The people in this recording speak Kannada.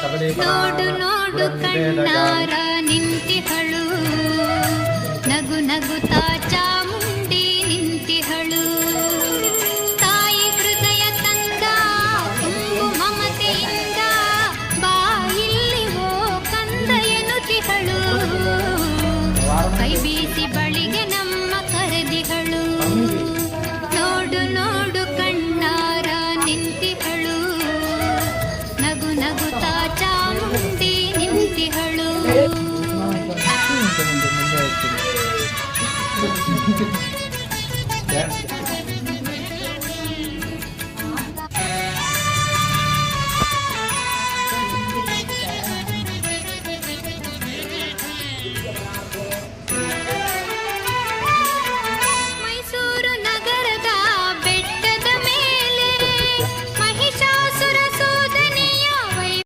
ನೋಡು ನೋಡು ಕಣ್ಣಾರ ನಿಂತಿಹಳು, ನಗು ನಗುತ್ತಾ ಚಾಮುಂಡಿ ನಿಂತಿಹಳು. ತಾಯಿ ಹೃದಯ ತಂದ ತುಂಬು ಮಮತೆಯಿಂದ ಬಾಯಿಲ್ಲಿ ಓ ಕಂದ ಎನ್ನುತ್ತಿಹಳು. ಕೈ ಬೀಸಿ ಬಳಿಗೆ ನಮ್ಮ ಕರೆದಿಹಳು. ನೋಡು ನೋಡು ಕಣ್ಣಾರ ನಿಂತಿಹಳು, ನಗು ನಗುತ್ತಾ